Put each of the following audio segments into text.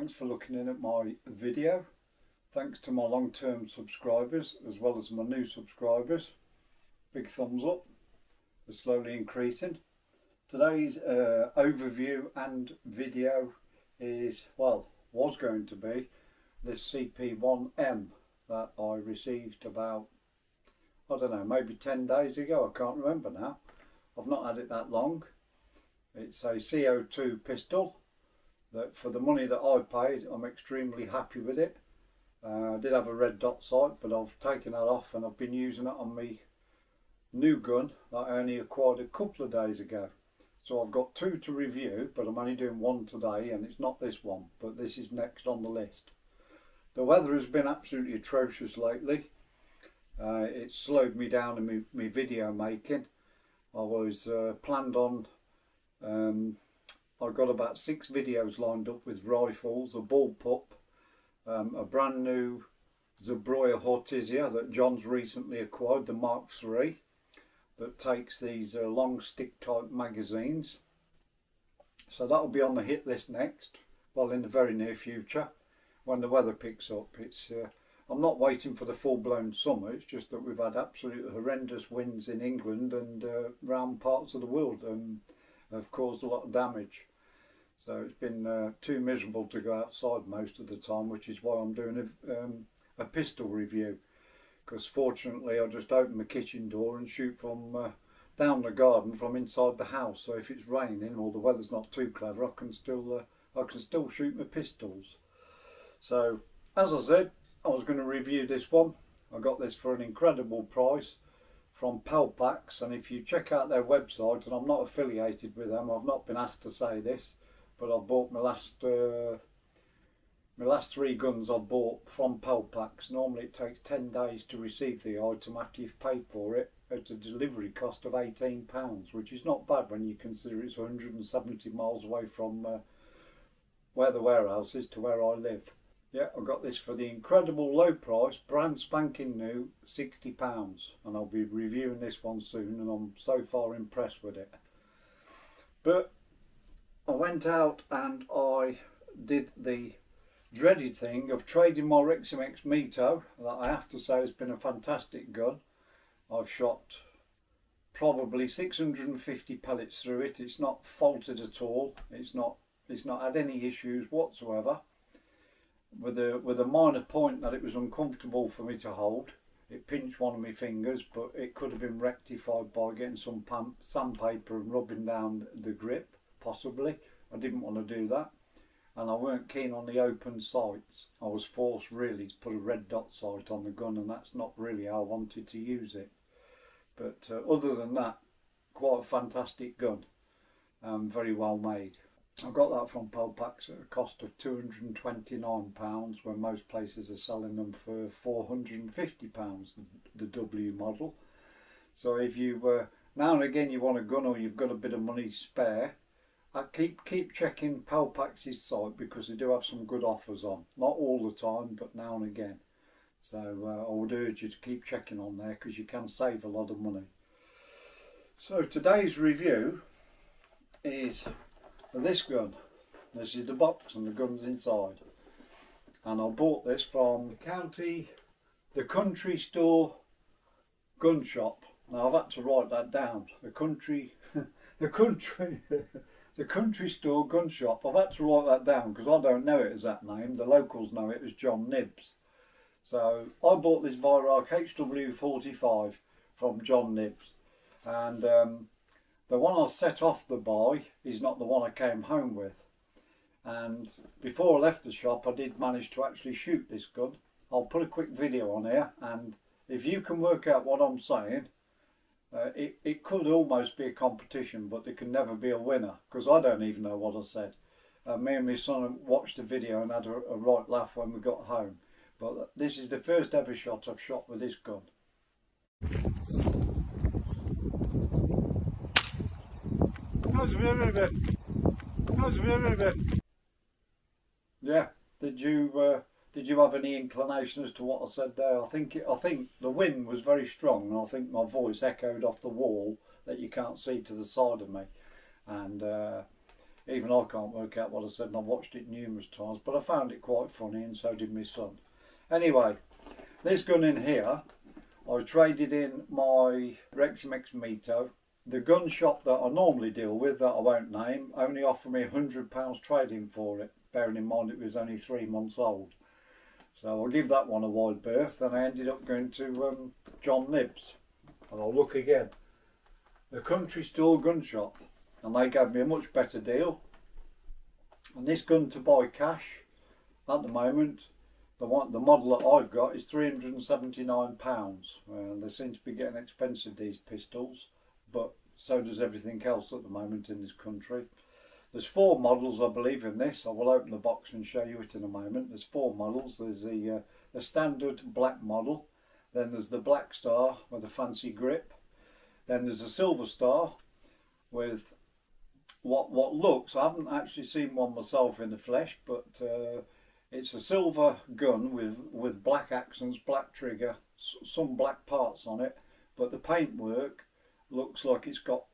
Thanks for looking in at my video. Thanks to my long-term subscribers as well as my new subscribers. Big thumbs up. They're slowly increasing. Today's overview and video is, well, was going to be this CP1M that I received about, I don't know, maybe 10 days ago. I can't remember now. I've not had it that long. It's a CO2 pistol that, for the money that I paid, I'm extremely happy with it. I did have a red dot sight, but I've taken that off and I've been using it on my new gun that I only acquired a couple of days ago. So I've got two to review, but I'm only doing one today, and it's not this one, but this is next on the list. The weather has been absolutely atrocious lately. It's slowed me down in my video making. I was planned on, I've got about 6 videos lined up with rifles, a bullpup, a brand new Weihrauch that John's recently acquired, the Mark III, that takes these long stick type magazines. So that'll be on the hit list next, well, in the very near future when the weather picks up. It's I'm not waiting for the full-blown summer. It's just that we've had absolute horrendous winds in England and around parts of the world, and have caused a lot of damage. So it's been too miserable to go outside most of the time, which is why I'm doing a pistol review. Because fortunately I just open my kitchen door and shoot from down the garden from inside the house. So if it's raining or the weather's not too clever, I can still shoot my pistols. So as I said, I was going to review this one. I got this for an incredible price from Pelpax, and if you check out their website, and I'm not affiliated with them, I've not been asked to say this, but I bought my last 3 guns I bought from Pelpax. Normally it takes 10 days to receive the item after you've paid for it, at a delivery cost of £18, which is not bad when you consider it's 170 miles away from where the warehouse is to where I live. Yeah, I got this for the incredible low price, brand spanking new, £60, and I'll be reviewing this one soon, and I'm so far impressed with it. But I went out and I did the dreaded thing of trading my Rexim X Mito, that I have to say has been a fantastic gun. I've shot probably 650 pellets through it. It's not faulted at all. It's not had any issues whatsoever. With a minor point that it was uncomfortable for me to hold. It pinched one of my fingers, but it could have been rectified by getting some sandpaper and rubbing down the grip, possibly. I didn't want to do that, and I weren't keen on the open sights. I was forced really to put a red dot sight on the gun, and that's not really how I wanted to use it. But other than that, quite a fantastic gun, very well made. I got that from Pelpax at a cost of £229, when most places are selling them for £450, the W model. So if you now and again you want a gun, or you've got a bit of money spare, keep checking Pelpax's site, because they do have some good offers on. Not all the time, but now and again. So I would urge you to keep checking on there, because you can save a lot of money. So today's review is this gun. This is the box and the gun's inside, and I bought this from the country store gun shop. Now I've had to write that down. The country store gun shop. I've had to write that down because I don't know it as that name. The locals know it as John Nibs. So I bought this Weihrauch HW45 from John Nibs, and the one I set off the buy is not the one I came home with. And before I left the shop, I did manage to actually shoot this gun. I'll put a quick video on here, and if you can work out what I'm saying, it could almost be a competition, but there can never be a winner, because I don't even know what I said. Me and my son watched the video and had a right laugh when we got home. But this is the first ever shot I've shot with this gun. Yeah, did you have any inclination as to what I said there? I think the wind was very strong, and I think my voice echoed off the wall that you can't see to the side of me, and Even I can't work out what I said, and I've watched it numerous times, but I found it quite funny, and so did my son. Anyway, this gun in here, I traded in my Rexim X Mito. The gun shop that I normally deal with, that I won't name, only offered me £100 trading for it, bearing in mind it was only 3 months old. So I'll give that one a wide berth. Then I ended up going to John Nibbs, and I'll look again. The Country Store gun shop, and they gave me a much better deal. And this gun to buy cash at the moment, the model that I've got is £379. They seem to be getting expensive, these pistols, but so does everything else at the moment in this country. There's 4 models, I believe, in this. I will open the box and show you it in a moment. There's 4 models. There's the standard black model, then there's the Black Star with a fancy grip, then there's a Silver Star with what looks, I haven't actually seen one myself in the flesh, but it's a silver gun with black accents, black trigger, some black parts on it, but the paintwork looks like it's got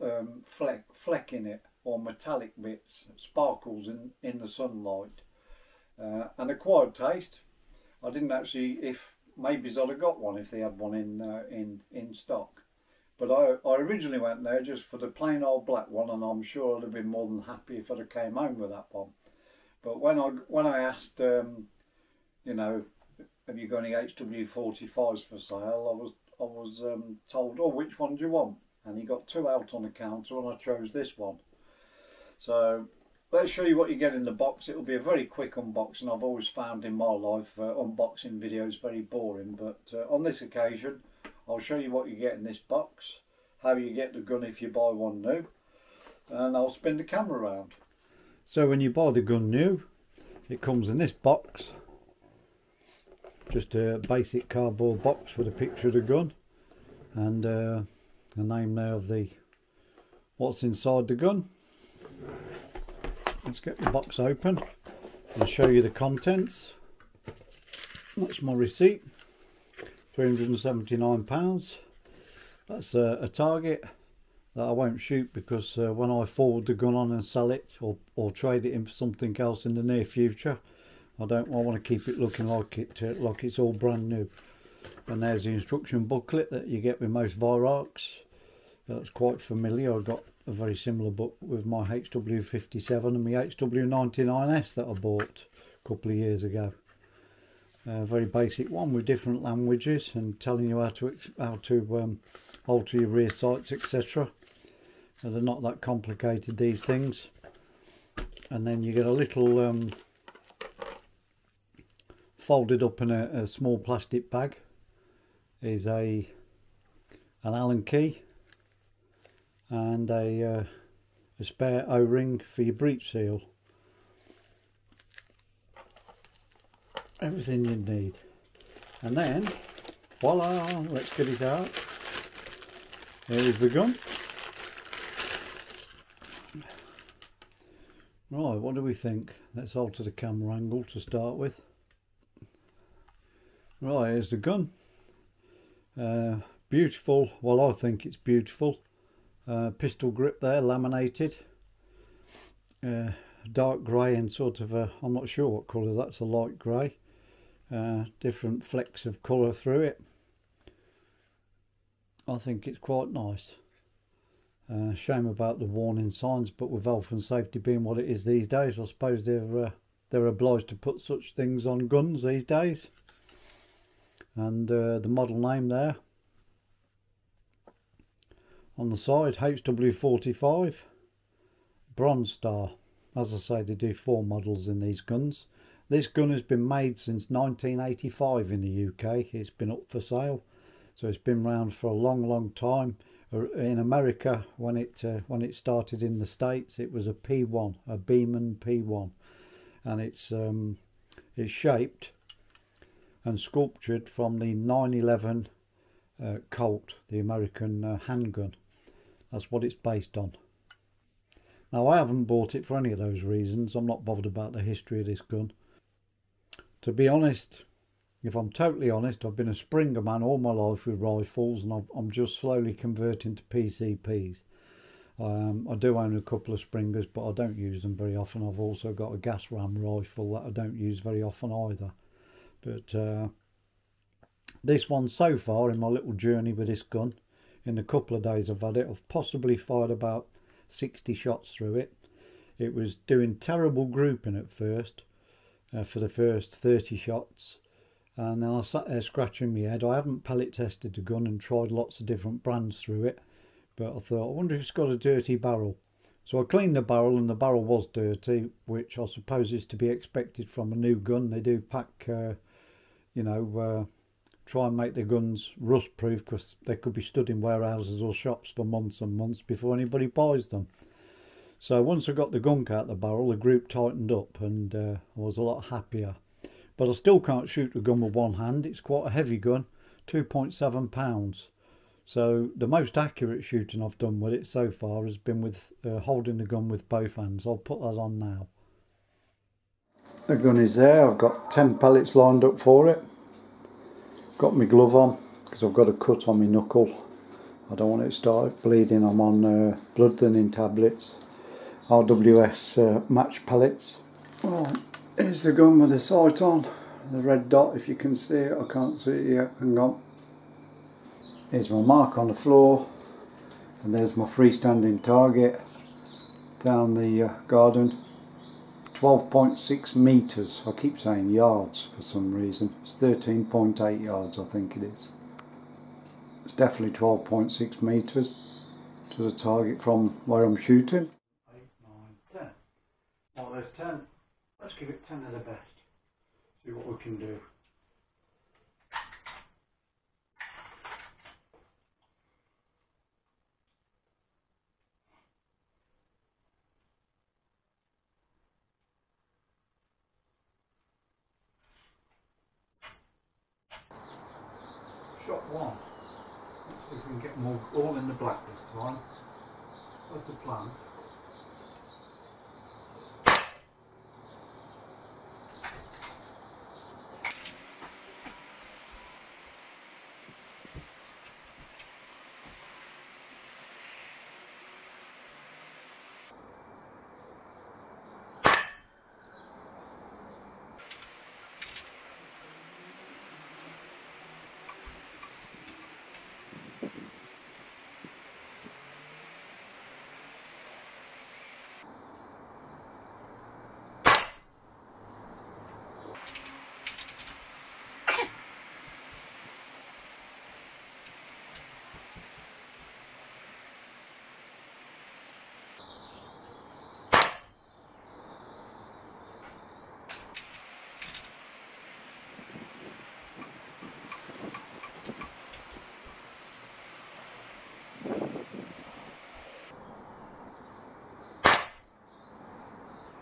fleck in it, or metallic bits, sparkles in the sunlight. An acquired taste. I didn't actually, if maybe I'd have got one if they had one in stock. But I originally went there just for the plain old black one, and I'm sure I'd have been more than happy if I'd have came home with that one. But when I asked, you know, have you got any HW45s for sale, I was told, oh, which one do you want? And he got 2 out on the counter, and I chose this one. So let's show you what you get in the box. It'll be a very quick unboxing. I've always found in my life unboxing videos very boring, but on this occasion I'll show you what you get in this box, how you get the gun if you buy one new, and I'll spin the camera around. So when you buy the gun new, it comes in this box, just a basic cardboard box with a picture of the gun and the name there of what's inside the gun. Let's get the box open and show you the contents. That's my receipt, £379. That's a target that I won't shoot, because when I forward the gun on and sell it or trade it in for something else in the near future, I want to keep it looking like it's all brand new. And there's the instruction booklet that you get with most Weihrauchs. That's quite familiar. I got a very similar book with my HW57 and my HW99S that I bought a couple of years ago. A very basic one with different languages and telling you how to alter your rear sights, etc. They're not that complicated, these things. And then you get a little folded up in a small plastic bag is an Allen key and a spare O-ring for your breech seal. Everything you need. And then, voila, let's get it out. Here is the gun. Right, what do we think? Let's alter the camera angle to start with. Right, here's the gun. Beautiful, well, I think it's beautiful. Pistol grip there, laminated. Dark grey and sort of a, I'm not sure what colour, that's a light grey. Different flecks of colour through it. I think it's quite nice. Shame about the warning signs, but with health and safety being what it is these days, I suppose they're obliged to put such things on guns these days. And the model name there on the side, HW45 Bronze Star. As I say, they do 4 models in these guns. This gun has been made since 1985 in the UK. It's been up for sale, so it's been around for a long time. In America, when it started in the States, it was a P1, a Beeman P1, and it's shaped and sculptured from the 911 Colt, the American handgun. That's what it's based on. Now, I haven't bought it for any of those reasons. I'm not bothered about the history of this gun. To be honest, if I'm totally honest, I've been a Springer man all my life with rifles, and I'm just slowly converting to PCPs. I do own a couple of Springers, but I don't use them very often. I've also got a gas ram rifle that I don't use very often either. But this one so far in my little journey with this gun, in the couple of days I've had it, I've possibly fired about 60 shots through it. It was doing terrible grouping at first, for the first 30 shots. And then I sat there scratching my head. I haven't pellet tested the gun and tried lots of different brands through it. But I thought, I wonder if it's got a dirty barrel. So I cleaned the barrel, and the barrel was dirty, which I suppose is to be expected from a new gun. They do pack, you know, try and make their guns rust proof, because they could be stood in warehouses or shops for months and months before anybody buys them. So once I got the gunk out of the barrel, the group tightened up, and I was a lot happier. But I still can't shoot the gun with one hand. It's quite a heavy gun, 2.7 pounds. So the most accurate shooting I've done with it so far has been with holding the gun with both hands. I'll put that on now. The gun is there. I've got 10 pellets lined up for it. Got my glove on because I've got a cut on my knuckle. I don't want it to start bleeding. I'm on blood thinning tablets. RWS match pellets. Well, here's the gun with the sight on. The red dot, if you can see it. I can't see it yet. Hang on. Here's my mark on the floor, and there's my freestanding target down the garden. 12.6 metres. I keep saying yards for some reason. It's 13.8 yards, I think it is. It's definitely 12.6 metres to the target from where I'm shooting. 8, 9, 10. Oh, there's 10. Let's give it 10 of the best. See what we can do. Shot one. Let's see if we can get them all in the black this time. That's the plan.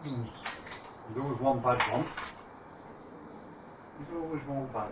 There's always one bad one. There's always one bad one.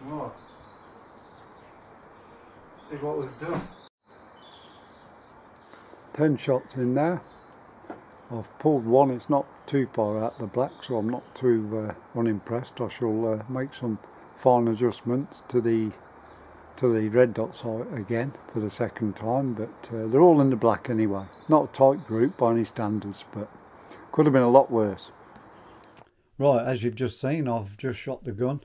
Right. See what we've done. 10 shots in there. I've pulled one. It's not too far out the black, so I'm not too unimpressed. I shall make some fine adjustments to the red dot sight again for the second time, but they're all in the black anyway. Not a tight group by any standards, but could have been a lot worse. Right, as you've just seen, I've just shot the gun.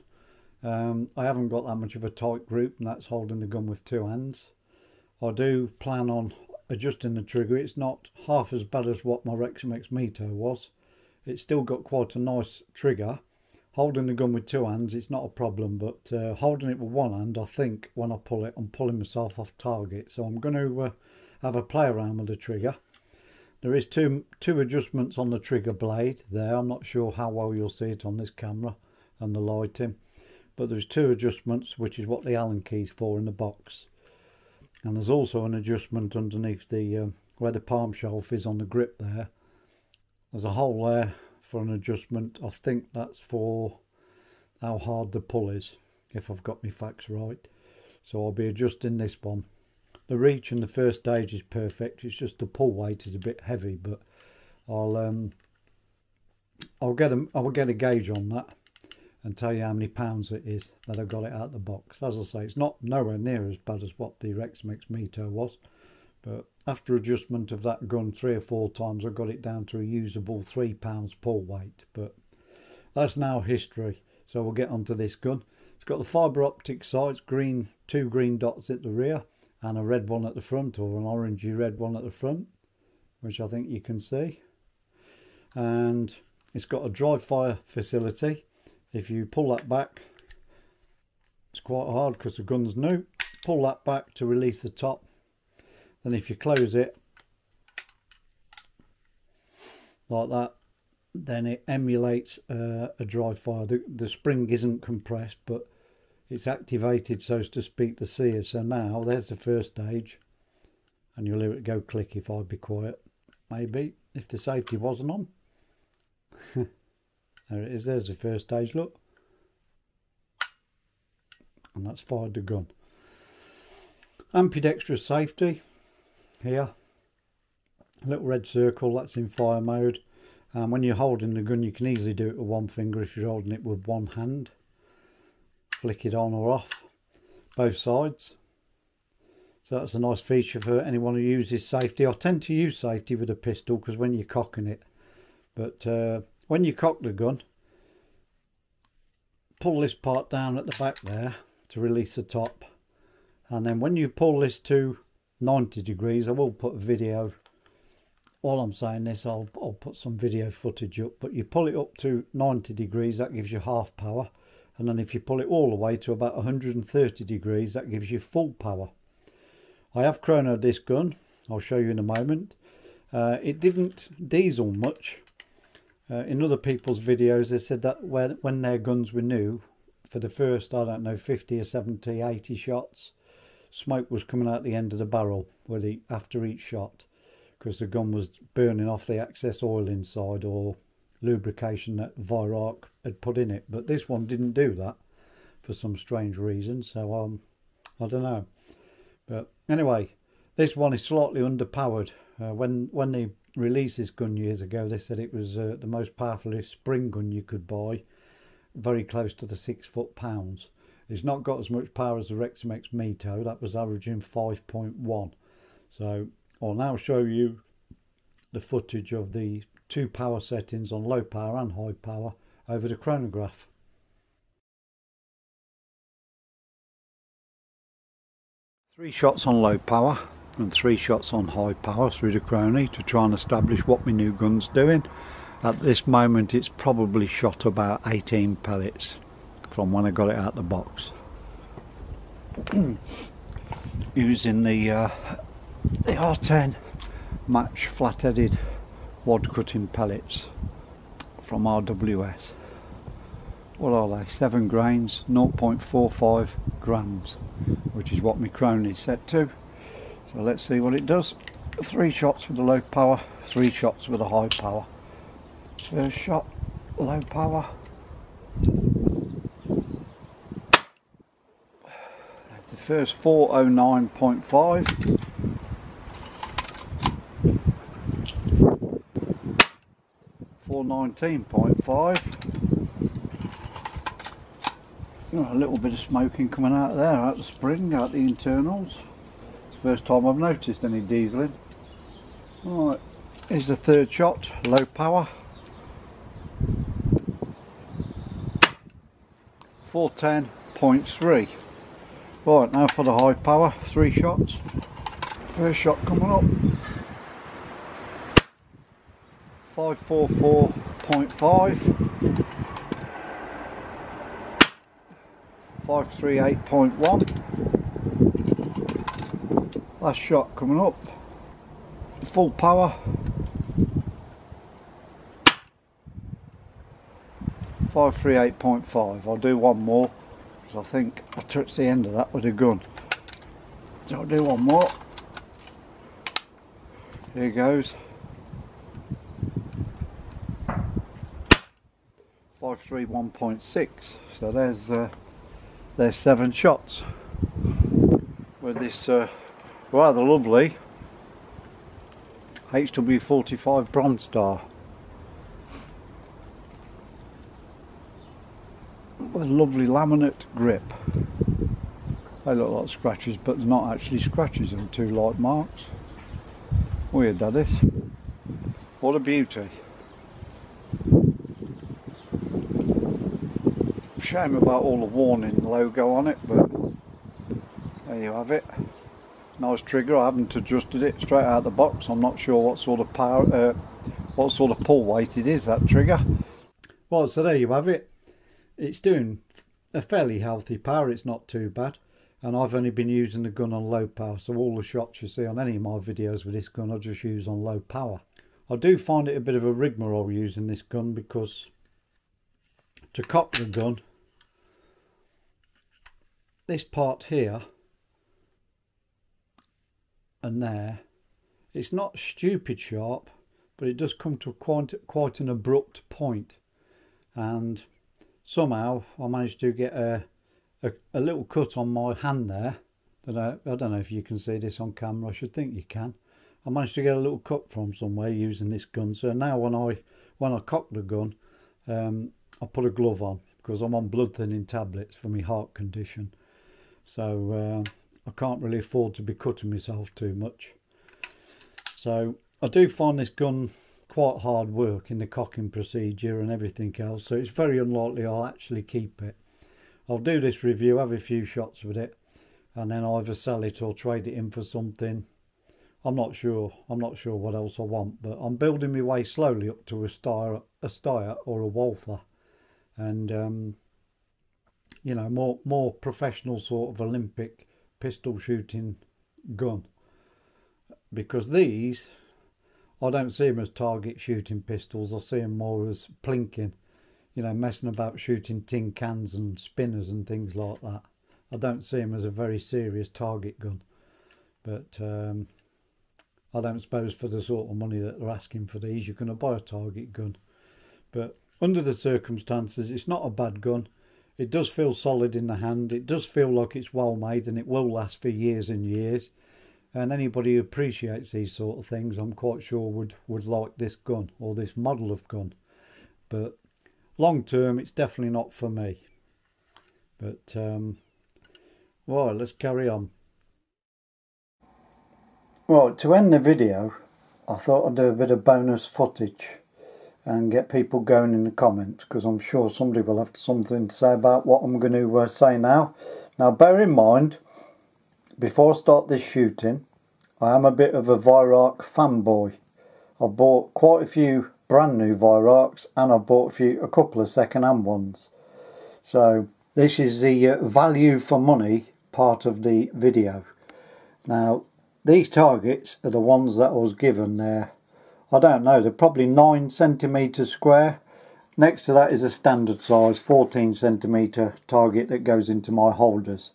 I haven't got that much of a tight grip, and that's holding the gun with two hands. I do plan on adjusting the trigger. It's not half as bad as what my Rexham Mito was. It's still got quite a nice trigger. Holding the gun with two hands, it's not a problem, but holding it with one hand, I think when I pull it, I'm pulling myself off target. So I'm going to have a play around with the trigger. There is two adjustments on the trigger blade there. I'm not sure how well you'll see it on this camera and the lighting, but there's two adjustments, which is what the Allen key's for in the box. And there's also an adjustment underneath the where the palm shelf is on the grip there. There's a hole there for an adjustment. I think that's for how hard the pull is, if I've got my facts right. So I'll be adjusting this one. The reach in the first stage is perfect. It's just the pull weight is a bit heavy, but I'll get a gauge on that and tell you how many pounds it is that I got it out of the box. As I say, it's not nowhere near as bad as what the Rexham Mito was, but after adjustment of that gun 3 or 4 times, I got it down to a usable £3 pull weight. But that's now history. So we'll get onto this gun. It's got the fibre optic sights, green, 2 green dots at the rear, and a red one at the front, or an orangey red one at the front, which I think you can see. And it's got a dry fire facility. If you pull that back, it's quite hard because the gun's new. Pull that back to release the top. Then if you close it like that, then it emulates a dry fire. The spring isn't compressed, but it's activated, so to speak, the sear. So now there's the first stage, and you'll hear it go click if I be quiet, maybe, if the safety wasn't on. There it is, there's the first stage, look. And that's fired the gun. Ambidextrous safety here. A little red circle, that's in fire mode. And when you're holding the gun, you can easily do it with one finger if you're holding it with one hand. Flick it on or off, both sides. So that's a nice feature for anyone who uses safety. I tend to use safety with a pistol because when you're cocking it, but when you cock the gun, pull this part down at the back there to release the top, and then when you pull this to 90 degrees, I will put a video, while I'm saying this I'll put some video footage up, but you pull it up to 90 degrees, that gives you half power, and then if you pull it all the way to about 130 degrees, that gives you full power. I have chronoed this gun, I'll show you in a moment. It didn't diesel much. In other people's videos they said that when their guns were new, for the first, I don't know, 50 or 70, 80 shots, smoke was coming out the end of the barrel after each shot, because the gun was burning off the excess oil inside or lubrication that Weihrauch had put in it. But this one didn't do that for some strange reason, so I don't know. But anyway, this one is slightly underpowered. When they released this gun years ago, they said it was the most powerful spring gun you could buy, very close to the 6 foot-pounds. It's not got as much power as the Rexham Mito, that was averaging 5.1. So I'll now show you the footage of the 2 power settings on low power and high power over the chronograph. Three shots on low power and 3 shots on high power through the chrono to try and establish what my new gun's doing. At this moment it's probably shot about 18 pellets from when I got it out the box. Using the R10 match flat-headed wad cutting pellets from RWS. What are they? 7 grains, 0.45 grams, which is what my chrono is set to. So let's see what it does. 3 shots with the low power, 3 shots with the high power. First shot, low power. That's the first 409.5. .5. A little bit of smoking coming out there, out the spring, out the internals. It's the first time I've noticed any dieseling. Right, here's the third shot, low power. 410.3. Right, now for the high power, 3 shots. First shot coming up. 544.5. 538.1. Last shot coming up. Full power. 538.5. I'll do one more because I think I touched the end of that with a gun. So I'll do one more. Here goes. 531.6. So there's 7 shots with this rather lovely HW45 Bronze Star with a lovely laminate grip. They look like scratches, but they're not actually scratches, they're 2 light marks. Weird that is. What a beauty. Shame about all the warning logo on it, but there you have it. Nice trigger. I haven't adjusted it straight out of the box. I'm not sure what sort of power, what sort of pull weight it is, that trigger. Well, so there you have it. It's doing a fairly healthy power. It's not too bad, and I've only been using the gun on low power, so all the shots you see on any of my videos with this gun I just use on low power. I do find it a bit of a rigmarole using this gun, because to cock the gun, this part here and there, it's not stupid sharp, but it does come to quite an abrupt point, and somehow I managed to get a little cut on my hand there. But I don't know if you can see this on camera. I should think you can. I managed to get a little cut from somewhere using this gun. So now when I cock the gun, I put a glove on, because I'm on blood thinning tablets for my heart condition. So I can't really afford to be cutting myself too much. So I do find this gun quite hard work in the cocking procedure and everything else. So it's very unlikely I'll actually keep it. I'll do this review, have a few shots with it, and then either sell it or trade it in for something. I'm not sure what else I want, but I'm building my way slowly up to a Steyr or a Walther, and you know, more professional sort of Olympic pistol shooting gun, because these, I don't see them as target shooting pistols. I see them more as plinking, you know, messing about shooting tin cans and spinners and things like that. I don't see them as a very serious target gun, but I don't suppose for the sort of money that they're asking for these, you're going to buy a target gun. But under the circumstances, it's not a bad gun. It does feel solid in the hand. It does feel like it's well made, and it will last for years and years. And anybody who appreciates these sort of things, I'm quite sure would like this gun, or this model of gun. But long term, it's definitely not for me. But well, let's carry on. Well, to end the video, I thought I'd do a bit of bonus footage and get people going in the comments, because I'm sure somebody will have something to say about what I'm going to say now. Now, bear in mind, before I start this shooting, I am a bit of a Weihrauch fanboy. I've bought quite a few brand new Weihrauchs, and I've bought a couple of second-hand ones. So this is the value for money part of the video. Now, these targets are the ones that I was given there. I don't know, they're probably 9 centimetres square. Next to that is a standard size 14 centimetre target that goes into my holders.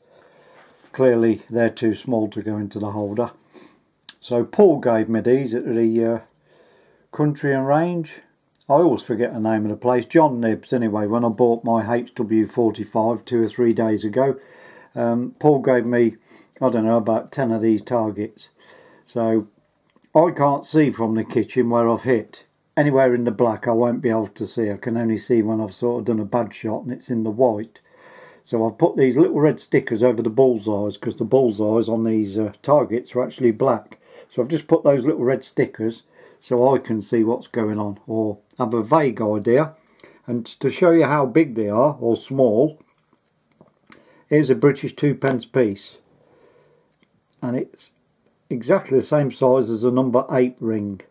Clearly they're too small to go into the holder. So Paul gave me these at the Country and Range. I always forget the name of the place. John Nibbs, anyway, when I bought my HW45 2 or 3 days ago. Paul gave me, I don't know, about 10 of these targets. So I can't see from the kitchen where I've hit. Anywhere in the black I won't be able to see. I can only see when I've sort of done a bad shot and it's in the white. So I've put these little red stickers over the bullseyes, because the bullseyes on these targets are actually black. So I've just put those little red stickers so I can see what's going on, or have a vague idea. And to show you how big they are, or small, here's a British 2p piece, and it's exactly the same size as a number 8 ring.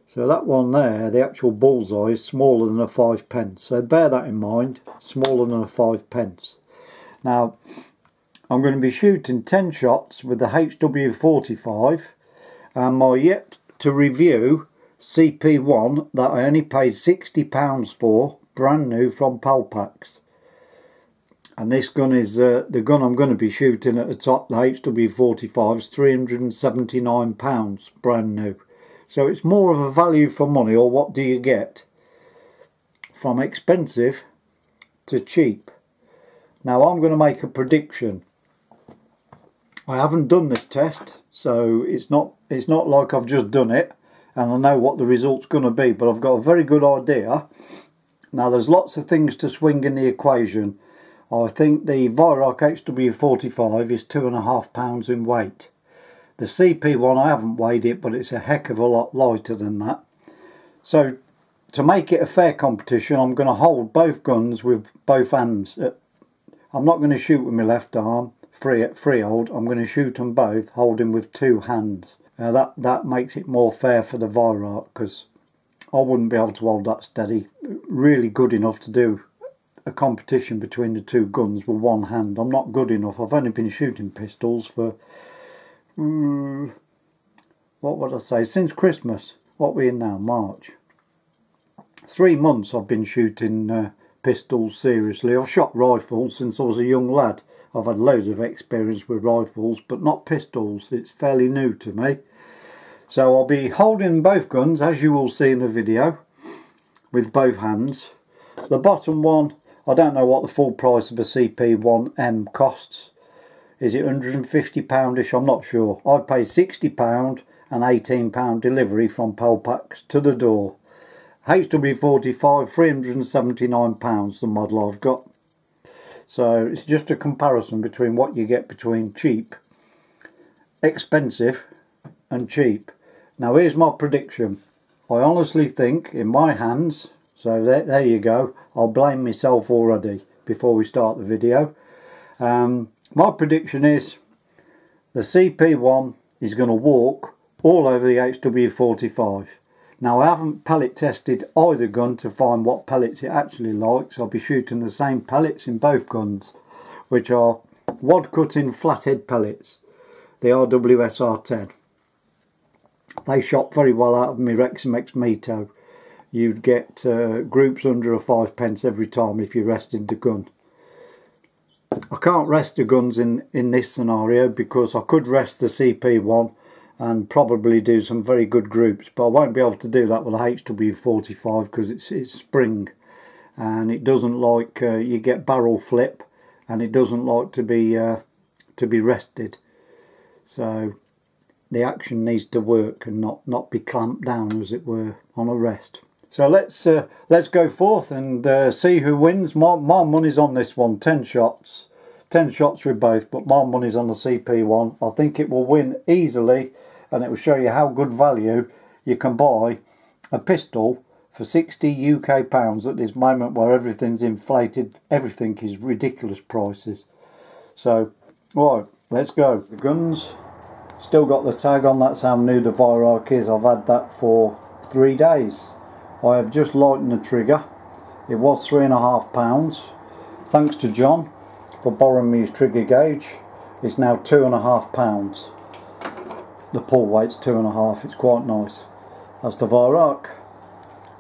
So that one there, the actual bullseye, is smaller than a 5p. So bear that in mind, smaller than a 5p. Now, I'm going to be shooting 10 shots with the HW45 and my yet to review CP1 that I only paid £60 for, brand new from Palpax. And this gun is the gun I'm going to be shooting at the top. The HW45 is £379, brand new. So it's more of a value for money, or what do you get? From expensive to cheap. Now I'm going to make a prediction. I haven't done this test, so it's not like I've just done it and I know what the result's going to be, but I've got a very good idea. Now there's lots of things to swing in the equation. I think the Weihrauch HW45 is 2.5 pounds in weight. The CP1, I haven't weighed it, but it's a heck of a lot lighter than that. So to make it a fair competition, I'm going to hold both guns with both hands. I'm not going to shoot with my left arm, freehold. I'm going to shoot them both holding with 2 hands. That makes it more fair for the Weihrauch, because I wouldn't be able to hold that steady. Really good enough to do a competition between the 2 guns with 1 hand. I'm not good enough. I've only been shooting pistols for what would I say, since Christmas. What we're in now, March. 3 months I've been shooting pistols seriously. I've shot rifles since I was a young lad. I've had loads of experience with rifles, but not pistols. It's fairly new to me. So I'll be holding both guns, as you will see in the video, with both hands. The bottom one, I don't know what the full price of a CP1M costs. Is it £150-ish? I'm not sure. I paid £60 and £18 delivery from Palpax to the door. HW45, £379, the model I've got. So it's just a comparison between what you get between cheap, expensive and cheap. Now here's my prediction. I honestly think in my hands, so there you go, I'll blame myself already before we start the video. My prediction is the CP1 is going to walk all over the HW45. Now I haven't pellet tested either gun to find what pellets it actually likes. I'll be shooting the same pellets in both guns, which are wad cutting flathead pellets, the RWSR10. They shot very well out of my Reximex Mito. You'd get groups under a 5p every time if you rested the gun. I can't rest the guns in this scenario because I could rest the CP1 and probably do some very good groups, but I won't be able to do that with a HW45 because it's spring and it doesn't like you get barrel flip, and it doesn't like to be rested. So the action needs to work and not be clamped down, as it were, on a rest. So let's go forth and see who wins. My money's on this one. 10 shots with both, but my money's on the CP1. I think it will win easily, and it will show you how good value you can buy a pistol for 60 UK pounds at this moment where everything's inflated. Everything is ridiculous prices. So right, let's go. The guns still got the tag on. That's how new the Weihrauch is. I've had that for 3 days. I have just lightened the trigger. It was £3.5. Thanks to John for borrowing me his trigger gauge. It's now £2.5. The pull weight's 2.5. It's quite nice. That's the Weihrauch.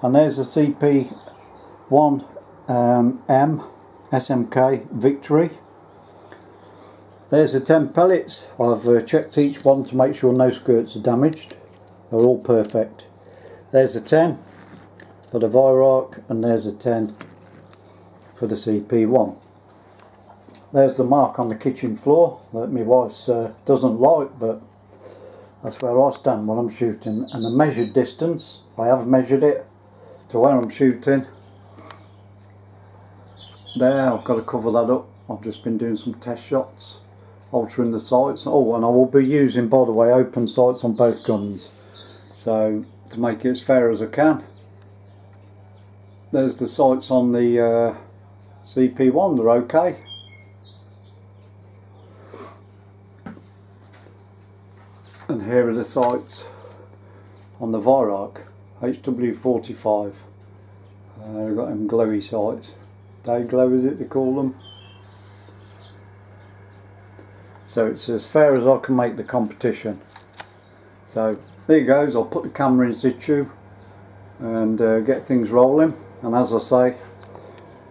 And there's the CP1 M SMK Victory. There's the 10 pellets. I've checked each one to make sure no skirts are damaged. They're all perfect. There's the 10 for the Weihrauch, and there's a 10 for the CP1. There's the mark on the kitchen floor that my wife's doesn't like, but that's where I stand when I'm shooting. And the measured distance, I have measured it to where I'm shooting. There, I've got to cover that up. I've just been doing some test shots, altering the sights. Oh, and I will be using, by the way, open sights on both guns, so to make it as fair as I can. There's the sights on the CP1, they're okay. here are the sights on the Weihrauch HW45. I've got them glowy sights. Day glow is it they call them. So it's as fair as I can make the competition. So there goes, I'll put the camera in situ and get things rolling. And as I say,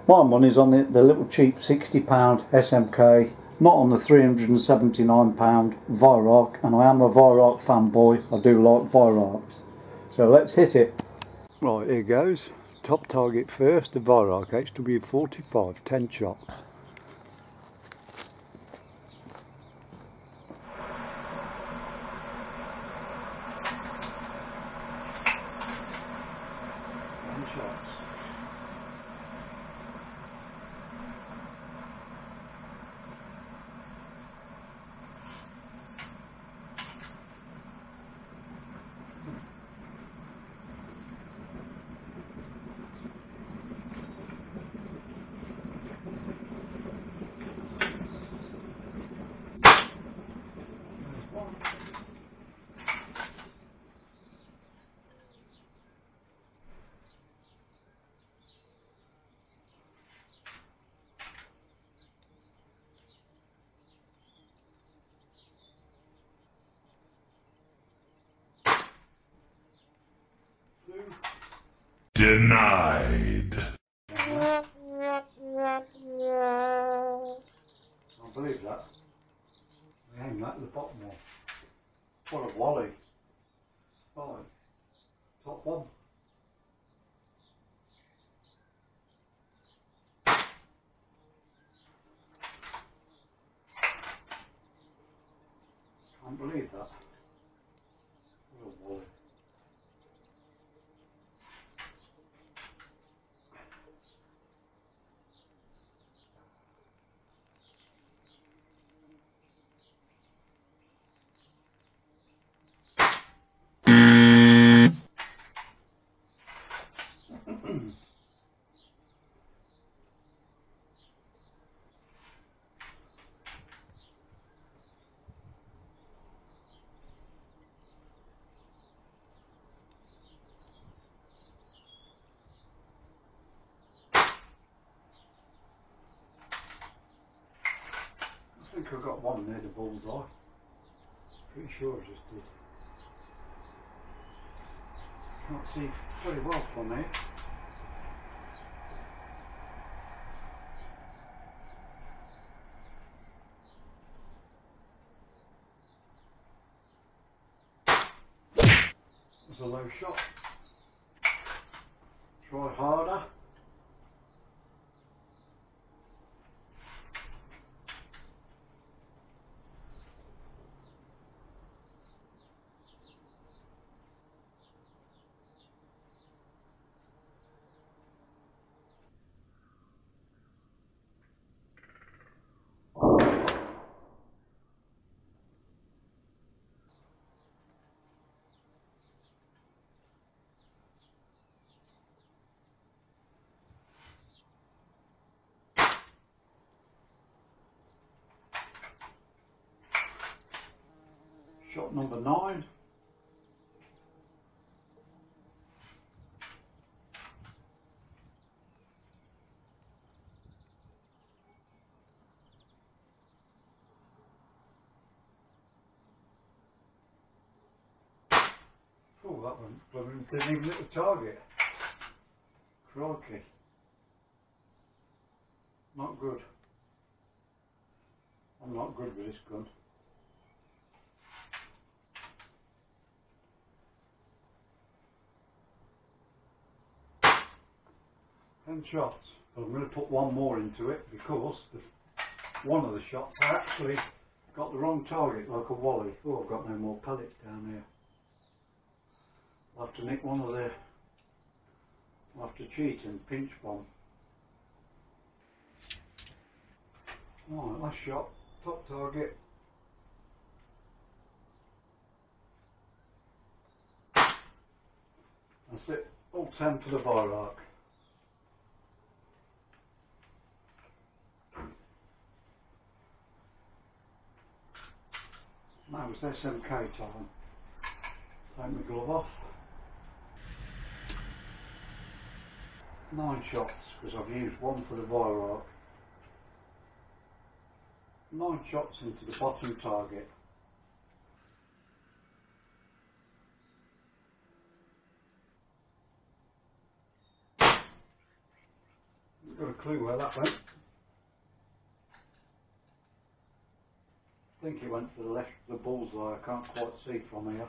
my money's on the little cheap £60 SMK, not on the £379 Weihrauch, and I am a Weihrauch fanboy, I do like Weihrauchs. So let's hit it. Right, here goes. Top target first, the Weihrauch HW45, 10 shots. Denied. I believe that. We aim that at the bottom one. What a wally. Oh, top one. Can't believe that. What a wally. I think I got one near the bullseye. Pretty sure I just did. Can't see very well from here. It's a low shot. Try harder. Shot number 9. Oh, that one didn't even hit the target. Crikey. Not good. I'm not good with this gun. Ten shots. But I'm going to put one more into it because one of the shots I actually got the wrong target, like a wally. Oh, I've got no more pellets down here. I'll have to nick one of their. I'll have to cheat and pinch bomb. Alright, last shot. Top target. That's it. All 10 for the Weihrauch. Now it's SMK time. Take my glove off. 9 shots, because I've used one for the Weihrauch. 9 shots into the bottom target. Got a clue where that went. I think it went to the left of the bullseye, I can't quite see from here.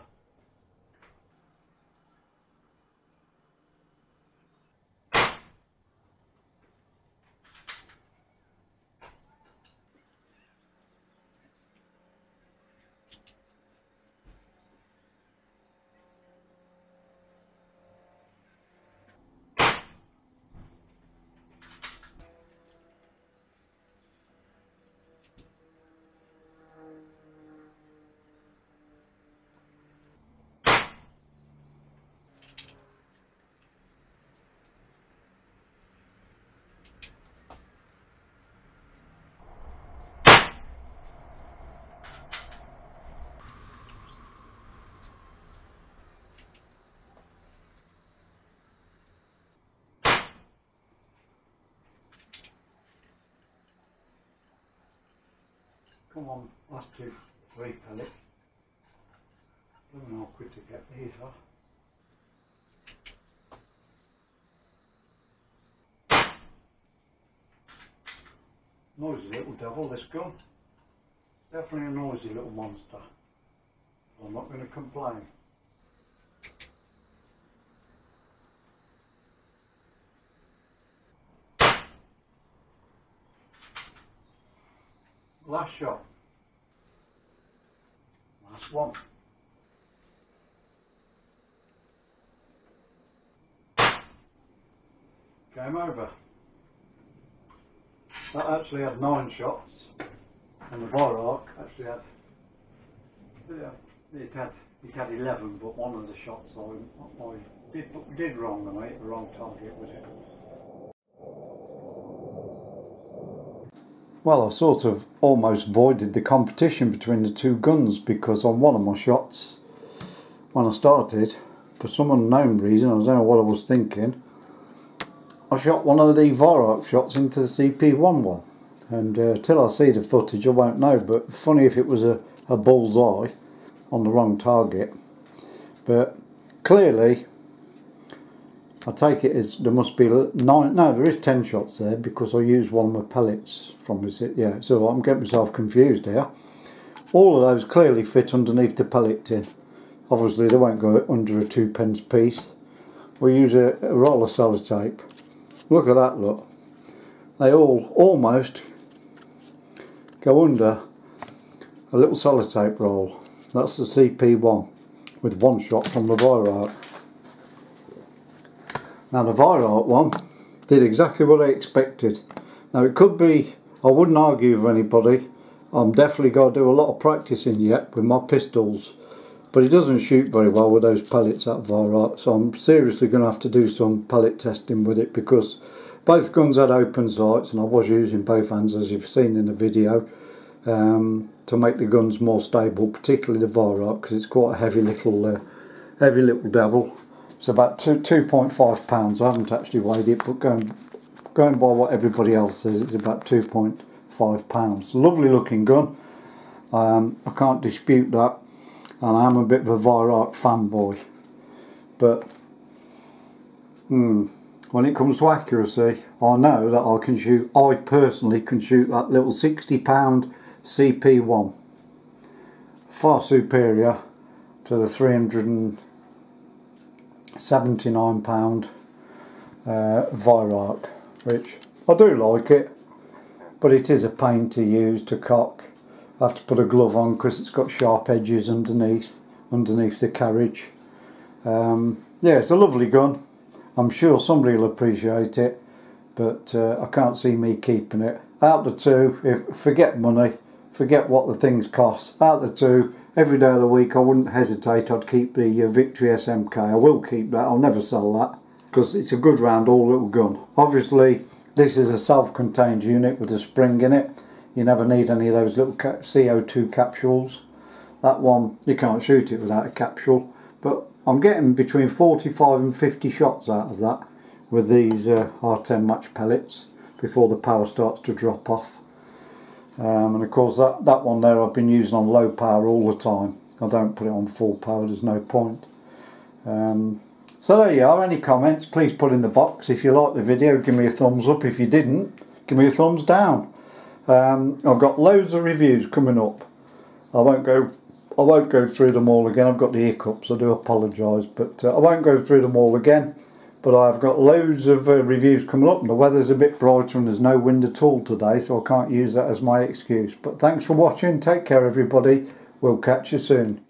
Come on, last 2, 3 pellets. I don't know how quick to get these off. Noisy little devil, this gun. Definitely a noisy little monster. I'm not going to complain. Last shot. Last one. Game over. That actually had 9 shots, and the Weihrauch actually had, it had 11, but one of the shots I did wrong, and I hit the wrong target with it. Well, I sort of almost voided the competition between the 2 guns, because on one of my shots, when I started, for some unknown reason, I don't know what I was thinking, I shot one of the Weihrauch shots into the CP11, and till I see the footage I won't know, but funny if it was a bullseye on the wrong target. But clearly, I take it as there must be 9, no, there is 10 shots there, because I used one of my pellets from this, yeah, so I'm getting myself confused here. All of those clearly fit underneath the pellet tin. Obviously they won't go under a 2p piece. We'll use a roll of sellotape. Look at that, look. They all almost go under a little sellotape roll. That's the CP1 with 1 shot from the Weihrauch. Now the Weihrauch one did exactly what I expected. Now it could be, I wouldn't argue with anybody, I'm definitely got to do a lot of practicing yet with my pistols, but it doesn't shoot very well with those pellets at Weihrauch, so I'm seriously going to have to do some pellet testing with it, because both guns had open sights and I was using both hands, as you've seen in the video, to make the guns more stable, particularly the Weihrauch, because it's quite a heavy little devil. It's about 2.5 pounds. I haven't actually weighed it, but going by what everybody else says, it's about 2.5 pounds. Lovely looking gun. I can't dispute that. And I am a bit of a Weihrauch fanboy, but when it comes to accuracy, I know that I personally can shoot that little 60-pound CP1 far superior to the 379-pound Weihrauch, which I do like it, but it is a pain to use, to cock. I have to put a glove on because it's got sharp edges underneath the carriage. Yeah, it's a lovely gun. I'm sure somebody will appreciate it, but I can't see me keeping it. Out of the 2, forget money, forget what the things cost. Out of the 2, every day of the week I wouldn't hesitate, I'd keep the Victory SMK. I will keep that, I'll never sell that, because it's a good round all little gun. Obviously this is a self-contained unit with a spring in it. You never need any of those little CO2 capsules. That one, you can't shoot it without a capsule. but I'm getting between 45 and 50 shots out of that with these R10 match pellets before the power starts to drop off. And of course that one there I've been using on low power all the time. I don't put it on full power, there's no point. So there you are. Any comments, please put in the box. If you liked the video, give me a thumbs up. If you didn't, give me a thumbs down. I've got loads of reviews coming up. I won't go through them all again. I've got the hiccups, I do apologise, but I won't go through them all again. But I've got loads of reviews coming up, and the weather's a bit brighter and there's no wind at all today, so I can't use that as my excuse. But thanks for watching. Take care everybody. We'll catch you soon.